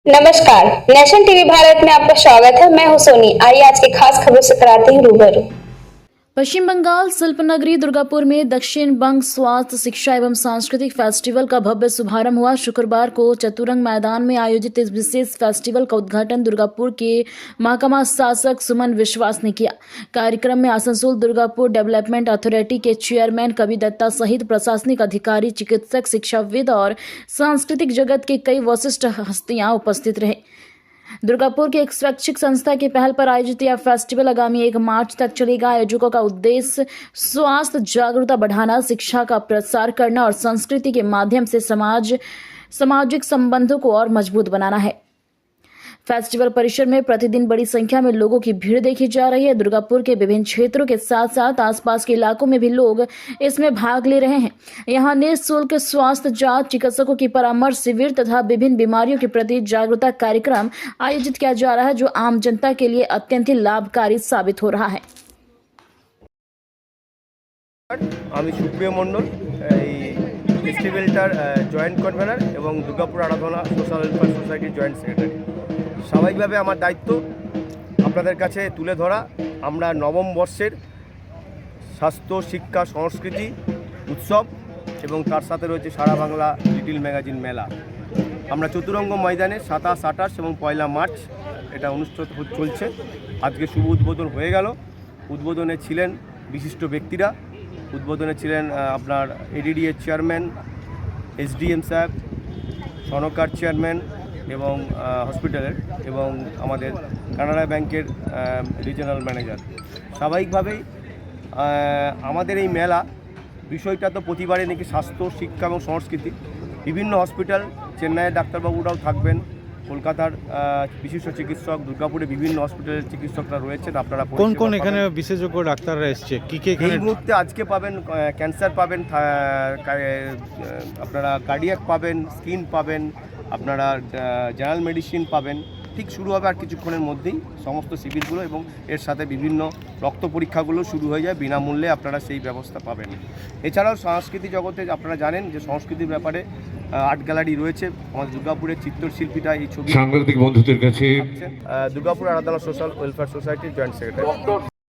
नमस्कार। Nation TV Bharat में आपका स्वागत है। मैं हूं सोनी। आइए आज की खास खबरों से कराते हैं रूबरू। पश्चिम बंगाल शिल्पनगरी दुर्गापुर में दक्षिण बंग स्वास्थ्य शिक्षा एवं सांस्कृतिक फेस्टिवल का भव्य शुभारंभ हुआ। शुक्रवार को चतुरंग मैदान में आयोजित इस विशेष फेस्टिवल का उद्घाटन दुर्गापुर के महकमा शासक सुमन विश्वास ने किया। कार्यक्रम में आसनसोल दुर्गापुर डेवलपमेंट अथॉरिटी के चेयरमैन कवि दत्ता सहित प्रशासनिक अधिकारी, चिकित्सक, शिक्षाविद और सांस्कृतिक जगत के कई वरिष्ठ हस्तियां उपस्थित रहे। दुर्गापुर के एक शैक्षिक संस्था की पहल पर आयोजित यह फेस्टिवल आगामी 1 मार्च तक चलेगा। आयोजकों का उद्देश्य स्वास्थ्य जागरूकता बढ़ाना, शिक्षा का प्रसार करना और संस्कृति के माध्यम से सामाजिक संबंधों को और मजबूत बनाना है। फेस्टिवल परिसर में प्रतिदिन बड़ी संख्या में लोगों की भीड़ देखी जा रही है। दुर्गापुर के विभिन्न क्षेत्रों के साथ साथ आसपास के इलाकों में भी लोग इसमें भाग ले रहे हैं। यहाँ निःशुल्क स्वास्थ्य जांच, चिकित्सकों की परामर्श शिविर तथा विभिन्न बीमारियों के प्रति जागरूकता कार्यक्रम आयोजित किया जा रहा है, जो आम जनता के लिए अत्यंत ही लाभकारी साबित हो रहा है। আমি সুপ্রিয় মণ্ডল, এই ফেস্টিভ্যালটার জয়েন্ট কনভেনার এবং দুর্গাপুর আরাধনা সোশ্যাল ওয়েলফেয়ার সোসাইটির জয়েন্ট সেক্রেটারি। স্বাভাবিকভাবে আমার দায়িত্ব আপনাদের কাছে তুলে ধরা আমরা নবম বর্ষের স্বাস্থ্য, শিক্ষা, সংস্কৃতি উৎসব এবং তার সাথে রয়েছে সারা বাংলা লিটিল ম্যাগাজিন মেলা। আমরা চতুরঙ্গ ময়দানে 27, 28 এবং 1 মার্চ এটা অনুষ্ঠিত চলছে। আজকে শুভ উদ্বোধন হয়ে গেল। উদ্বোধনে ছিলেন বিশিষ্ট ব্যক্তিরা। উদ্বোধনে ছিলেন আপনার এডিডিএর চেয়ারম্যান, এসডিএম সাহেব, সনকার চেয়ারম্যান এবং হসপিটালের এবং আমাদের কানাড়া ব্যাংকের রিজিওনাল ম্যানেজার। স্বাভাবিকভাবেই আমাদের এই মেলা বিষয়টা তো প্রতিবারে নাকি স্বাস্থ্য, শিক্ষা এবং সংস্কৃতি। বিভিন্ন হসপিটাল, চেন্নাইয়ের ডাক্তারবাবুরাও থাকবেন, কলকাতার বিশিষ্ট চিকিৎসক, দুর্গাপুরে বিভিন্ন হসপিটালের চিকিৎসকরা রয়েছেন। আপনারা কোন কোন এখানে বিশেষজ্ঞ ডাক্তাররা এসছে? কি এই মুহূর্তে আজকে পাবেন ক্যান্সার পাবেন, আপনারা কার্ডিয়াক পাবেন, স্কিন পাবেন, আপনারা জেনারেল মেডিসিন পাবেন। ঠিক শুরু হবে আর কিছুক্ষণের মধ্যেই সমস্ত শিবিরগুলো, এবং এর সাথে বিভিন্ন রক্ত পরীক্ষাগুলো শুরু হয়ে যায়। বিনামূল্যে আপনারা সেই ব্যবস্থা পাবেন। এছাড়াও সংস্কৃতি জগতে আপনারা জানেন যে সংস্কৃতির ব্যাপারে আর্ট গ্যালারি রয়েছে। আমাদের দুর্গাপুরের চিত্রশিল্পীরা এই ছবি সাংবাদিক বন্ধুদের কাছে দুর্গাপুর আরাধনা সোশ্যাল ওয়েলফেয়ার সোসাইটির জয়েন্ট সেক্রেটারি।